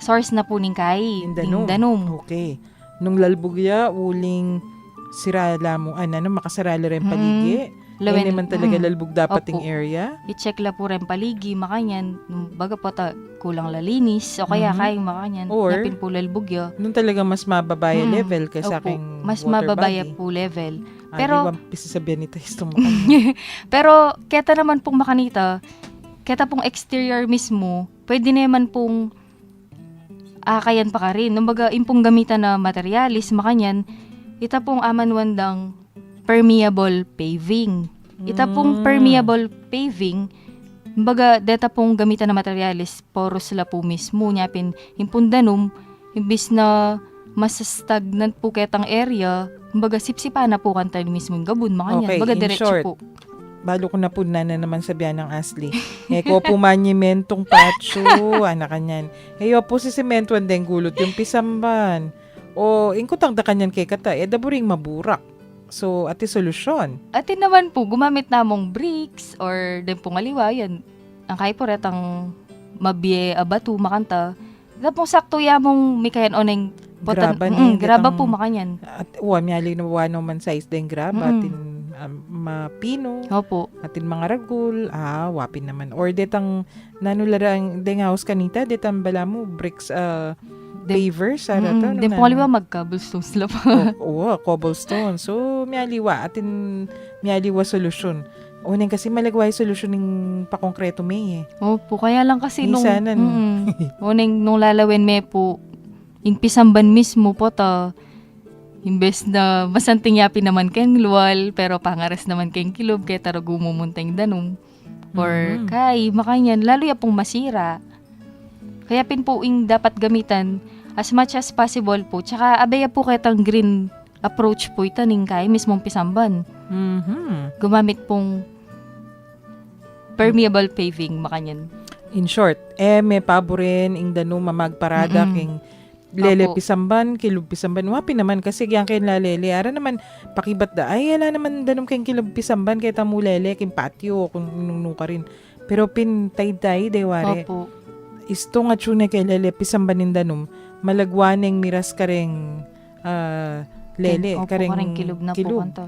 source na po ning kay, danom. Okay. Nung lalbugya, uling sirala mo, makasarala rin paligi. Lawen, naman talaga lalbog dapat opo. yung area. I-check la po rin paligi, makanyan, baga po kulang lalinis, o kaya kayong makanyan, Or, napin po lalbugya. Nung talaga mas mababaya level kaysa Opo, aking mas water mababaya body. po level. Pero, Pero, pisasabihan ni Thais pero, keta naman pong makanita, keta pong exterior mismo, pwede naman pong kayan pa ka rin. Numbaga, impong gamitan na materialis, makanyan, ita pong amanwandang permeable paving. Ita pong permeable paving, baga, deta pong gamitan na materialis, poros la po mismo, nyapin, impundanum, imbis na mas stagnant po ketang area, baga, sipsipa na po kanta mismo yung gabun, makanyan. Okay, Baga, in diretso short, po. balo ko na po na naman sabihan ng Asli. Ko po manyimentong patso, kanyan. Heyo po si semento and then gulot yung pisamban. O, ingkutang da kanyan kay kata, daburing maburak. So, ati solusyon. Atin naman po, gumamit namong bricks or din pong aliwa, yan. Ang kaya po retang mabiye abatu, makanta. Ito pong sakto yamong may kayan oneng Graba ni, graba ditang- po makanyan. At miyali na wano man size den graba, atin mapino, Opo. atin mga ragul, wapin naman. Or detang nanularang deng house kanita, detang bala mo, bricks, pavers, Din pong aliwa mag-cobblestones la po. Cobblestone. So, miyaliwa, atin miyaliwa solusyon. Unang kasi malagway solusyon ng pakongkreto may Opo, kaya lang kasi nung Isanan. nung lalawin me po, yung pisamban mismo po ta, imbes na masanting yapi naman keng luwal, pero pangares naman keng kilob, kaya taro gumumunteng danum. Or kay, makanyan, lalo ya pong masira. Kaya pin po yung dapat gamitan as much as possible po. Tsaka abaya po ketang green approach po ito ning kay mismong pisamban. Gumamit pong permeable paving, makanyan. In short, may paborin, ing dano mamagparada, king lele Opo. pisamban, kilub pisamban, wapi naman kasi yang kayo lalele. Ara naman, pakibat da, ala naman danom kayong kilub pisamban, kaya tamu lele, king patio, kung nung ka rin. Pero pintay-tay, deware. Opo. Isto nga tune kay lele pisamban in danom, malagwaneng miras ka ring lele, Opo, kareng kilub na po kanto.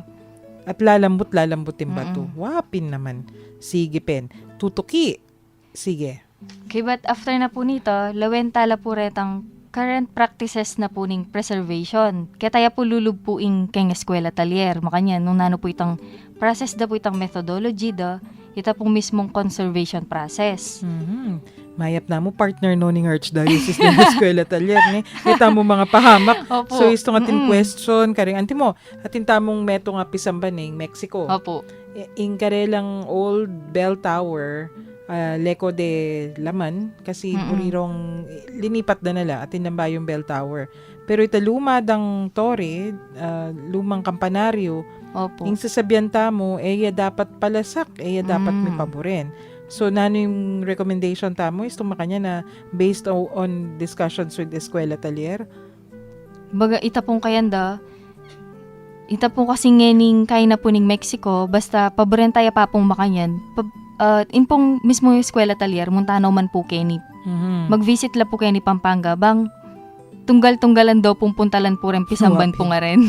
At lalambot yung bato. Wapin naman. Sige, pen. Tutuki. Sige. Okay, but after na po nito, lawentala po retang current practices na po ning preservation. Kaya tayo po lulub po ing keng eskwela talyer. Makanya, nung nano po itang process da po itang methodology da, ita pong mismong conservation process. Mayap na mo, partner no ning Archdiocese ng Eskwela Talyer. Kita mo mga pahamak. Opo. So, isto nga tin question, karing anti mo, atin tamong meto nga pisamban ng Mexico. Opo. Ing karelang old bell tower, Leko de Laman, kasi burirong linipat na nila, atin namba yung bell tower. Pero ita lumadang tore, lumang kampanaryo, Opo. yung sasabihan tamo, dapat palasak, dapat may paborin. So, nano yung recommendation tamo is tumakanya na based on discussions with Eskwela Talyer? Baga, ita pong kayanda, ita pong kasing ngening kaya na po ning Mexico, basta paboren tayo pa pong makanyan. Impong mismo yung eskwela talyer, muntanaw man po kay ni. Mag-visit la po kay ni Pampanga, bang tunggal-tunggalan daw pong puntalan po rin pisamban po nga rin.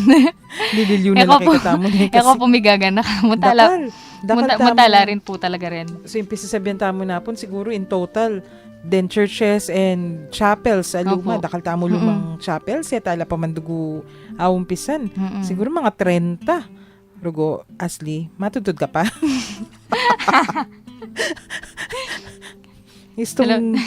Dililyo na Eko po, nakikita mo na eko po migagana. Mutala rin. rin po talaga rin. So, yung pisasabihan tamo na po, siguro in total, then churches and chapels sa luma, Opo. dakal tamo lumang chapels, tala pa mandugo awumpisan. Siguro mga 30. Rugo, Asli, matutod ka pa? Istong,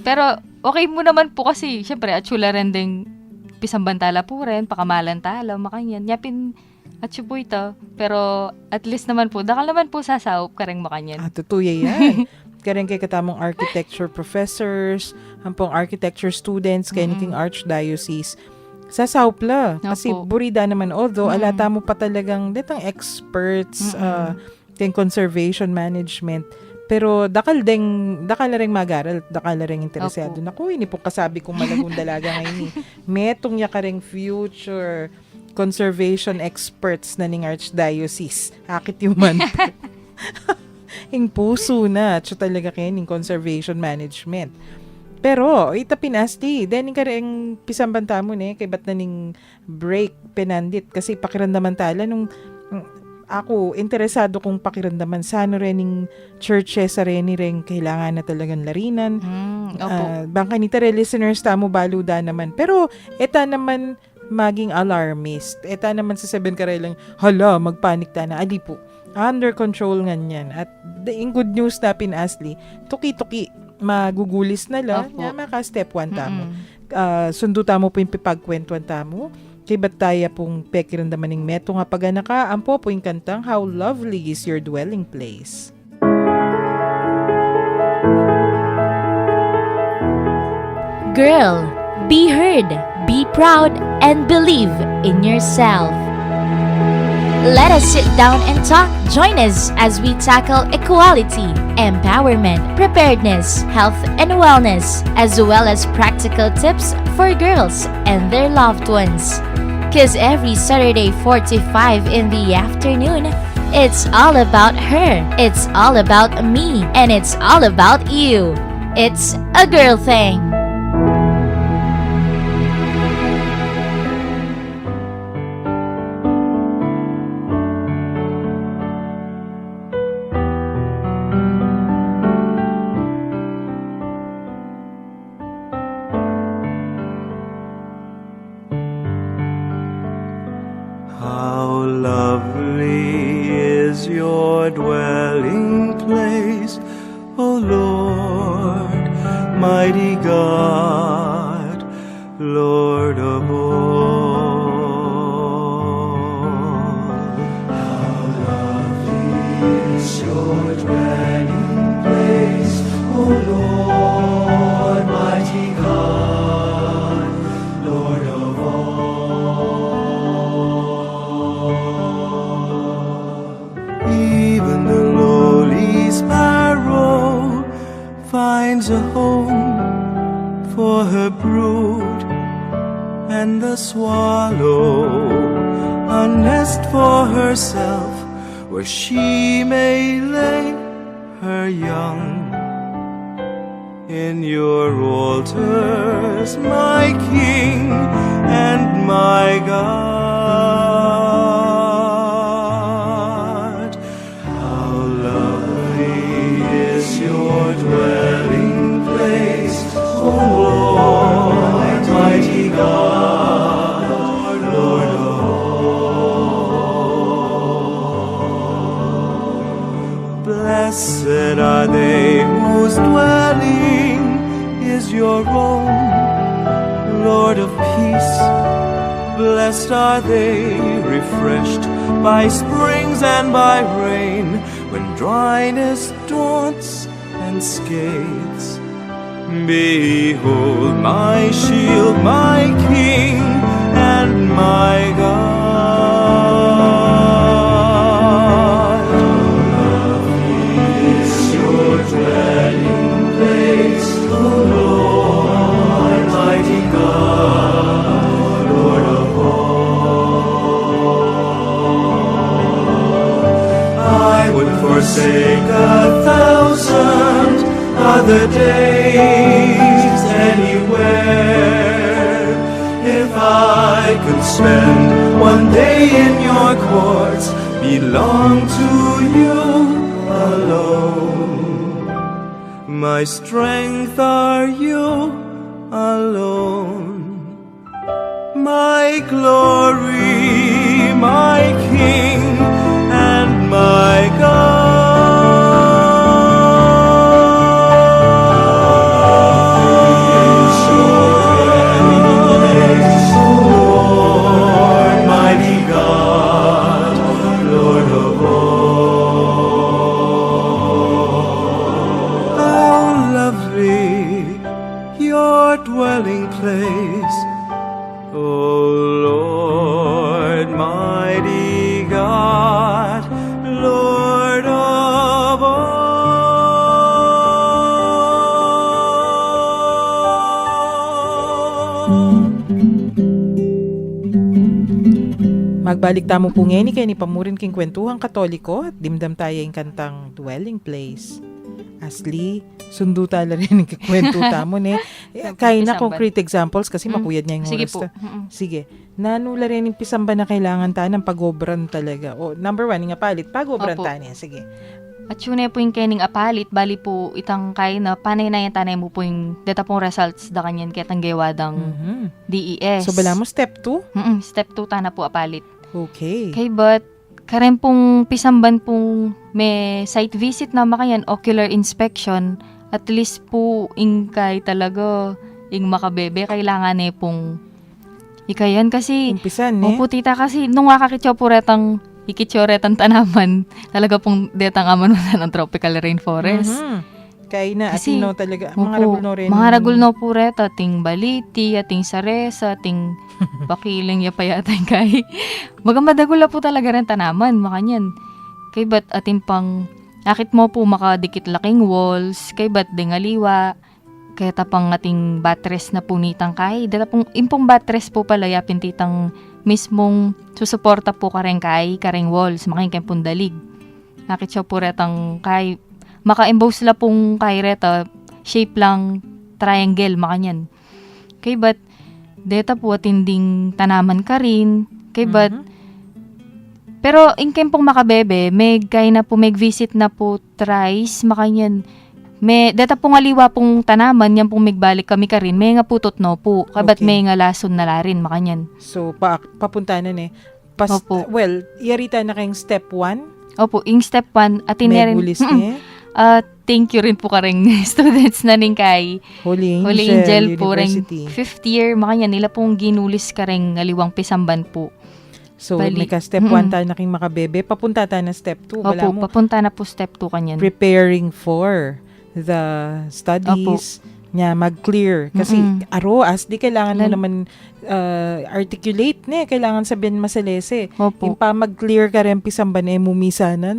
Pero okay mo naman po kasi, syempre, atsula rin ding pisambantala po rin, pakamalan tala, makanyan. Yapin, atsu po ito. Pero at least naman po, dakal naman po sasawop ka rin makanyan. tutuya yan. Kaya kay katamong architecture professors, hampong architecture students, kay King Archdiocese, sasawpla. Kasi Opo. burida naman, although alata mo pa talagang detang experts, ting conservation management, pero dakal na ring magaral, dakal na ring interesado. Opo. Naku, ini po kasabi kong malagong dalaga ngayon. Metong niya ka ring future conservation experts na ning Archdiocese. Akit yung man. Ing puso na. Siya talaga kayo ning conservation management. Pero, ita pinasti. Then, ka rin pisambanta mo kay ba't na ning break pinandit. Kasi pakiramdaman tala nung ako, interesado kong pakiramdaman sa ano rin ning churches sa rin kailangan na talagang larinan. Opo. Bangka ni tare listeners tamo baluda naman. Pero, eta naman maging alarmist. Eta naman sasabihin ka rin lang, hala, magpanik ta na. Adi po. Under control nga yan. At in good news na pinasli, tuki-tuki, magugulis na lang, Opo. na maka step 1 tamo. Sundo tamo po yung pipagkwentuan tamo. Kay bataya pong pekiramdaman ng meto nga paganaka, ampo po yung kantang How Lovely is Your Dwelling Place. Girl, be heard, be proud, and believe in yourself. Let us sit down and talk. Join us as we tackle equality, empowerment, preparedness, health and wellness, as well as practical tips for girls and their loved ones. Cause every Saturday 45 in the afternoon, it's all about her, it's all about me, and it's all about you. It's a girl thing. How lovely is your dwelling place, O Lord, mighty God, Lord of all. How lovely is your dwelling place, O Lord, mighty God, Lord of all. Even the lowly sparrow finds a home for her brood, and the swallow a nest for herself where she may lay her young. In your altars, my King and my God, how lovely is your dwelling place, O Lord, mighty God, Lord of all. Blessed are they whose dwelling is your own, Lord of peace. Blessed are they, refreshed by springs and by rain, when dryness daunts and scathes. Behold my shield, my King and my God. How lovely is your dwelling place, O Lord, mighty God, Lord of all. I would forsake 1,000 other days anywhere I could spend one day in your courts belong to you alone. My strength are you alone. My glory, my King, and my Lord, mighty God, Lord of all. How lovely your dwelling place, O Lord, mighty God, Lord of all. Magbalik tamo po ngayon kay ni pamurin king kwentuhang Katoliko at dimdam tayo yung kantang Dwelling Place. Asli, sundo tala rin yung kwento tamo ne. Kaya na concrete examples kasi makuyad niya yung Sige oras po. ta. Sige. Nanula rin yung pisamba na kailangan ta ng pagobran talaga. O, number 1, nga palit, pagobran Opo. ta niya. Sige. At yun po yung kening apalit, bali po itang kay na panay na yan tanay mo po yung data pong results da kanyan kitang gawadang Mhm. DES. So, bala mo, step 2? Step 2 tana po apalit. Okay. Kay but karen pong pisamban pong may site visit na makayan, ocular inspection, at least po ing kay talaga ing makabebe kailangan pong ikayan kasi Umpisan, eh. opo tita kasi nung kakakityo po retang ikityoretan tanaman talaga pong detang amanunan ng tropical rainforest. Mhm. Kaya na, Kasi, atino talaga. Mga Opo, ragul no rin. mga ragul no po reta, ting baliti, ating saresa, ating pakiling yapayatay kay. Magamadagula po talaga rin tanaman, makanyan. Kay ba't ating pang, akit mo po makadikit laking walls, kay ba't dingaliwa, kaya tapang ating batres na punitang kay. Data pong, impong batres po pala yapin titang mismong susuporta po kareng kay, kareng walls, makingkang pundalig. Nakit siya po retang kay, maka-embose la pong kay reta, shape lang triangle, makanyan. Kay ba't, deta po atinding tanaman ka rin, kay ba't, pero ingkem pong makabebe, may kay na po, may visit na po thrice, makanyan. May, deta pong aliwa pong tanaman, yan pong migbalik kami ka rin, may nga putot no po, kay ba't Okay. may nga lason na larin, makanyan. So, papunta na eh. Opo. Well, yarita na kayong step 1. Opo, ing step 1, atin na May rin, bulis niya. thank you rin po kareng students na rin kay Holy Angel, Holy Angel po rin University. 5th year, makanya nila pong ginulis kareng aliwang pisamban po. So, Bali. may ka step 1 tayo na kayong makabebe. Papunta tayo na step 2. Wala Opo, mo. papunta na po step 2 kanyan. Preparing for the studies niya mag-clear. Kasi, aroas, di kailangan mo naman articulate ne. Kailangan sabihin masalese. Opo. Yung pa mag-clear ka rin pisamban mumisanan.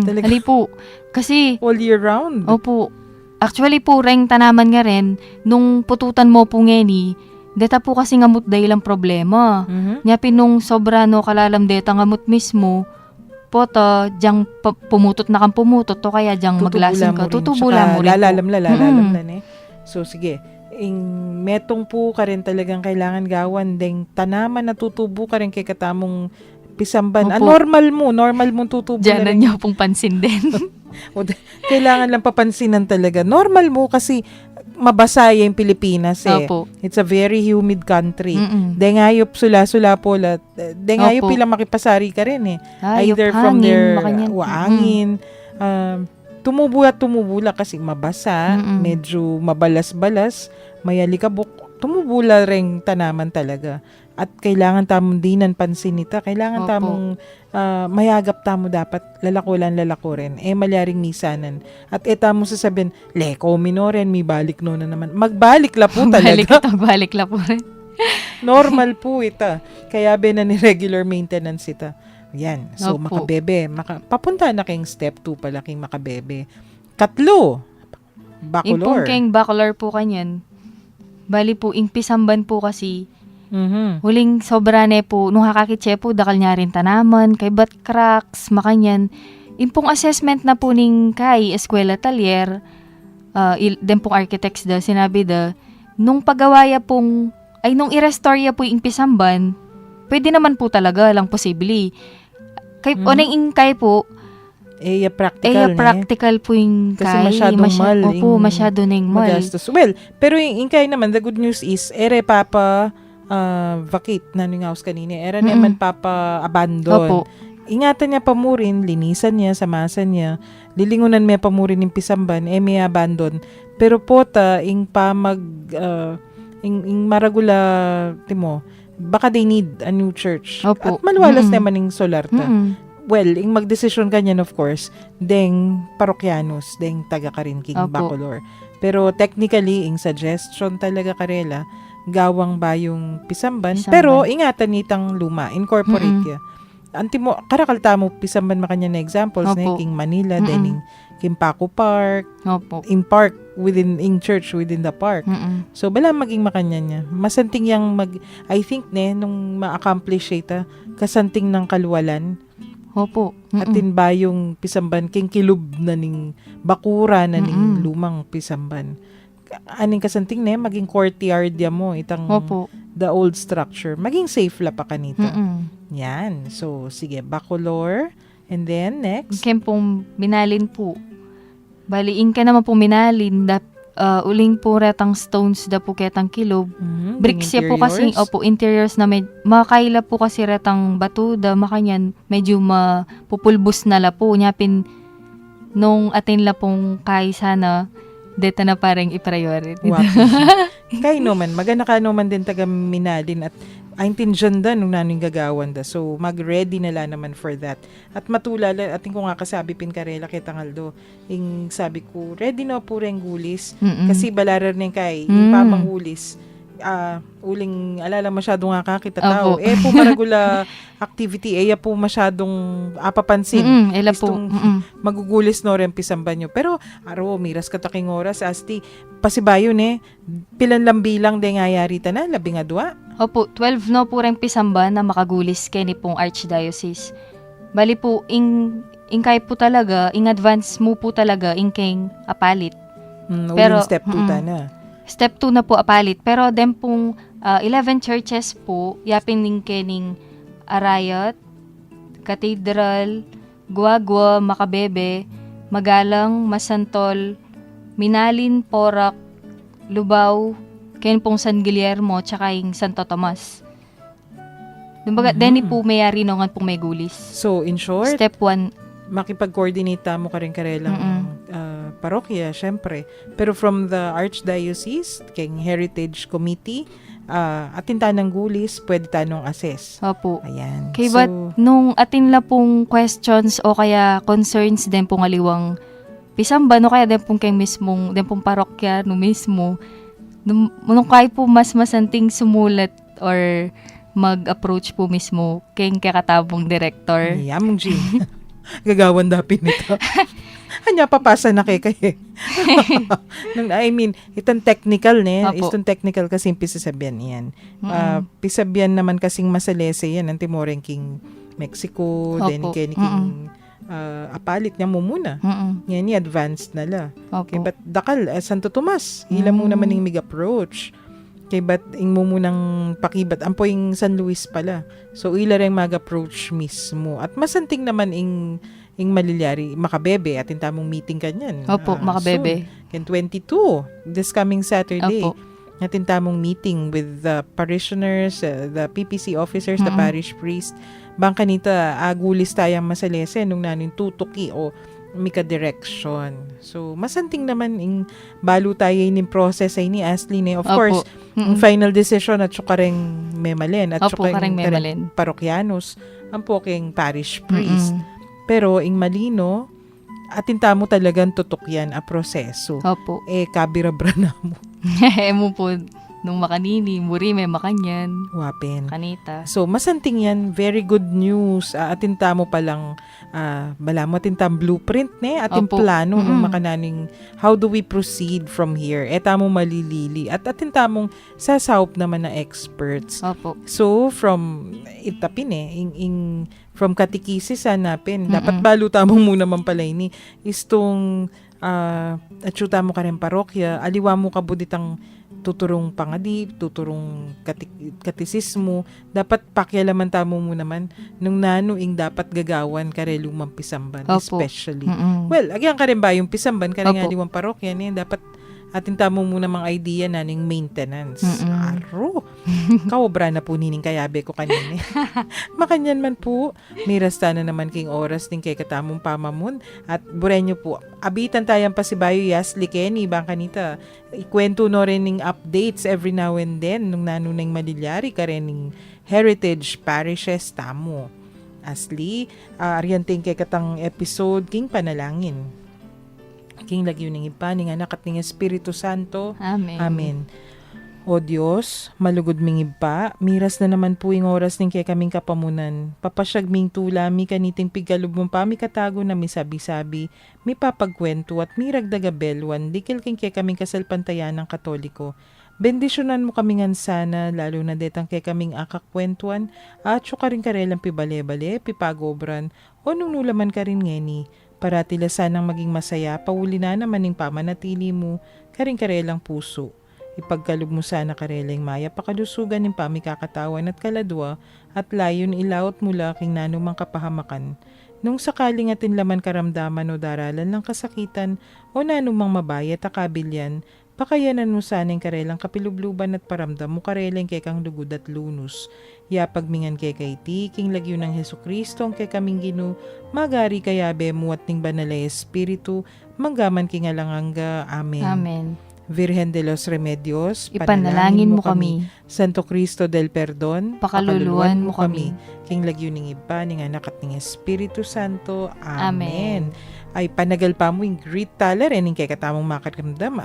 Talaga. Ali po. Kasi, All year round. opo, actually po, reng tanaman nga rin, nung pututan mo po ngeni, deta po kasi ngamot dahil ang problema. Mhm. Nya pinung sobra no kalalam deta ngamot mismo, poto, diyang pumutot na kang pumutot, to kaya diyang maglasin ka, tutubula mo rin po. Lalalam na eh. So, sige. Metong po ka rin talagang kailangan gawan ding tanaman na tutubo ka rin kay katamong pisamban. Opo. Normal mo tutubo Diyan na na rin. niyo pong pansin din. Kailangan lang papansinan talaga. Normal mo kasi mabasa yung Pilipinas eh. Opo. It's a very humid country. Mm-mm. Dengayop sula-sula po lat. Dengayop Opo. pila makipasari ka rin eh. Ayop, Either from hangin, their makanyan. angin, tumubo at tumubula kasi mabasa, Mm-mm. medyo mabalas-balas, mayalikabok, tumubula rin tanaman talaga. At kailangan tamong dinan pansin nita. Kailangan Opo. tamong mayagap tamo dapat lalako rin. Malyaring misanan. At mo sasabihin, leko minoren, may balik no na naman. Magbalik la po talaga. Balik la po rin. Normal po ita. Kaya na ni regular maintenance ita. Yan. So, Opo. makabebe. Papunta na kayong step 2 pala kayong makabebe. Katlo. Impong Bacolor. keng bacolor po kanyan. Bali po, impisamban po kasi, Mhm. huling sobra ne po, nung hakakitse po, dakal niya rin tanaman, kay bat cracks, makanyan. Impong assessment na po ning kay Eskwela Talyer, den pong architects da, sinabi da, nung paggawaya pong ay nung i-restore ya po yung pisamban, pwede naman po talaga lang posible. Kay oneng ingkay po, practical po yung Kasi kay. masyadong mal. Opo, masyado na yung mal. Magastos. Well, pero yung ingkay naman, the good news is, ere papa vacate na yung house kanina. Ere naman papa abandon. Opo. Ingatan niya pa mo rin, linisan niya, samasan niya, lilingunan may pa mo rin yung pisamban, may abandon. Pero pota, ing pa ing maragula, timo, baka they need a new church. Opo. At maluwalas naman yung solarta. Mm-mm. Well, ing magdesisyon kanyan of course, deng parokyanos, deng taga ka rin king Opo. Bacolor. Pero technically, ing suggestion talaga karela, gawang ba yung pisamban. Pero ingatan nitang luma, incorporate ya. Antimo, karakalta mo pisamban makanya na examples na Opo. king Manila, then king Paco Park, Opo. in park, in church, within the park. Mm-mm. So, bala maging makanya niya. Masanting yang I think nung ma-accomplish ita, kasanting ng kalwalan, Opo. atin ba yung pisamban, king kilub na ning bakura na ning lumang pisamban. Aning kasanting maging courtyard ya mo, itang Opo. the old structure. Maging safe la pa kanita. Mm-mm. Yan. So, sige, Bacolor. And then, next. Kem pong minalin po. Baliin ka naman po minalin. Uling po retang stones da po ketang kilob. Bricks ya po kasi, interiors na makaila po kasi retang batuda, makanyan, medyo mapupulbos na la po. Nyapin, nung atin la pong kay sana, deta na parang i-priority. Kay naman, magana ka naman din taga minalin at aintindihan da nung naning gagawan da. So, mag-ready na la naman for that. At matulala, ating ko nga kasabi pinkarela kitangaldo, yung sabi ko, ready na po rin gulis. Kasi balarar ning kay, yung pamang gulis, uling alala masyado nga kakita tao. Opo. Po maragula activity, po masyadong apapansin. Ela po. Magugulis no rin pisamban nyo. Pero, miras kataking oras, asti, pasibayon pilan lang bilang de ngayari na, 12. Opo, 12 no po rin pisamba na makagulis kini pong Archdiocese. Bali po, ingkay po talaga, in advance mo po talaga, ingkeng apalit. Pero, step 2 na. Step 2 na po apalit. Pero dem pong 11 churches po, yapin ning kening Arayat, Cathedral, Guagua, Macabebe, Magalang, Masantol, Minalin, Porac, Lubao, ken pong San Guillermo, tsaka yung Santo Tomas. Dumbaga, deni po mayari no nga pong may gulis. So, in short, Step 1, makipag-coordinate mo ka rin karelang parokya, syempre. Pero from the Archdiocese, king Heritage Committee, atin tanang gulis, pwede tanong assess. opo. Ayan. Kay ba't nung atin la pong questions o kaya concerns din pong aliwang pisamba, no kaya din pong kay mismong, din pong parokya, no mismo, nung kaya po mas masanting sumulat or mag-approach po mismo kay kakatabong director. Yamong G. Gagawan dapin nito. Anya papasa na kay. I mean, itong technical itong technical kasi pisasabihan yan. Pisabihan naman kasing masalese yan ang Timoreng King Mexico, then King apalit niya mo muna. Yan ni advanced na la. Okay, but dakal Santo Tomas, ila mo naman yung mag-approach. Kay ba't ing mo munang pakibat ampo yung San Luis pala. So ila ring mag-approach mismo. At masanting naman ing malilyari Macabebe at tamong meeting kanyan. Opo, Macabebe. Ken 22 this coming Saturday. Opo. Natin tamong meeting with the parishioners, the PPC officers, the parish priest. Bangka nita agulis tayang masalese nung nanin tutuki o mika direction. So, masanting naman ing balo tayo ning process ay ni Ashley Of Opo. course, ang final decision at sukareng memalen at Opo, kareng memalen. parokyanos ang poking parish priest. Pero ing malino, atin tamo talagang tutok yan a proseso. Opo. Kabirabra na mo. Mo po, nung makanini, muri may makanyan. Wapin. Kanita. So, masanting yan. Very good news. Atin tamo palang, bala mo atin tam blueprint atin Opo. plano nung makananing how do we proceed from here. Tamo malilili. At atin tamong sasawp naman na experts. Opo. So, from itapin from katikisis hanapin. Dapat baluta mo muna man pala is tong atsyuta mo ka rin parokya, aliwa mo ka buditang tuturong pangadip, tuturong katisismo, dapat pakialaman tamo mo naman nung nanuing dapat gagawan kare lumang pisamban, Opo. especially. Mm-mm. Well, agyan ka rin ba yung pisamban, kare nga Opo. liwang parokya niya, dapat atin tamo muna mga idea na ning maintenance. Mm-mm. Aro. Kaobra na po nining kayabe ko kanina. Makanyan man po. Mirasta na naman king oras din kay katamong pamamon. At burenyo po, abitan tayang pasibayo Yasli Kenny, bang kanita. Ikwento no rin ning updates every now and then nung nanunang malilyari ka rin ning heritage parishes tamo. Asli, aryanting kay katang episode king panalangin. King lagyo ning ipa, ning anak at ning Espiritu Santo. Amen. Amen. O Diyos, malugod ming iba, miras na naman po yung oras ning kay kaming kapamunan. Papasyag ming tula, mi kaniting pigalub mong pa, mi katago na mi sabi-sabi, mi papagkwento at mi ragdaga belwan, dikil king kay kaming kasalpantayan ng Katoliko. Bendisyonan mo kami ngan sana, lalo na detang kay kaming akakwentuan, at syuka rin karelang pibale-bale, pipagobran, o nunulaman ka rin ngeni. Para tila sanang maging masaya, pauli na naman ng pamanatili mo, karing karelang puso. Ipagkalog mo sana karelang maya, pakalusugan ng pamikakatawan at kaladwa, at layon ilawot mula king nanumang kapahamakan. Nung sakaling atin laman karamdaman o daralan ng kasakitan, o nanumang mabayat akabilyan, pakayanan mo sana yung karelang kapilubluban at paramdam mo karelang kay kang lugod at lunus. Yapagmingan kay ti, king lagyo ng Hesukristo ang kay kaming ginu, magari kayabe mo at ning banalay espiritu, manggaman king alanganga. Amen. Amen. Virgen de los Remedios, Ipanalangin mo kami. Santo Cristo del Perdon, Pakaluluan mo kami. King lagyo ning iba, ning anak at ning Espiritu Santo. Amen. Ay panagal pa mo yung great taler ning kay katamong makaramdam.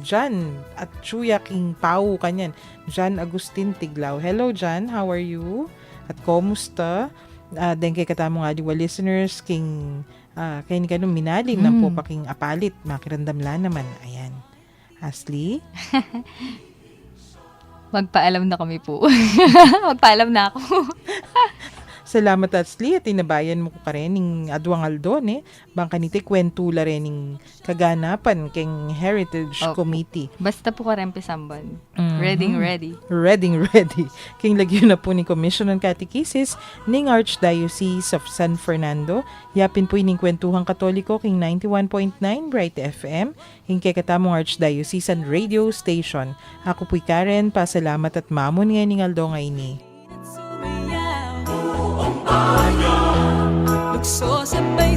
Jan at Chuya king Pau kanyan. Jan Agustin Tiglao. Hello Jan, how are you? At kumusta? Then kay katamong aliwa listeners king kay ni kanong minalim ng po paking apalit makirandam la naman. Ayan. Asli? Magpaalam na kami po. Magpaalam na ako. Salamat Asli at inabayan mo ko ka rin ng Adwang Aldon bang kanite kwentula rin ng kaganapan keng Heritage Opo. Committee. Basta po ka rin pisamban. Mhm. Ready. Ready. King lagyo na po ni Commission on Catechesis ning Archdiocese of San Fernando. Yapin po ining kwentuhang Katoliko king 91.9 Bright FM. King kay katamong Archdiocesan Radio Station. Ako po'y Karen, pasalamat at mamon nga ning Aldo nga ini. Lukso sa bay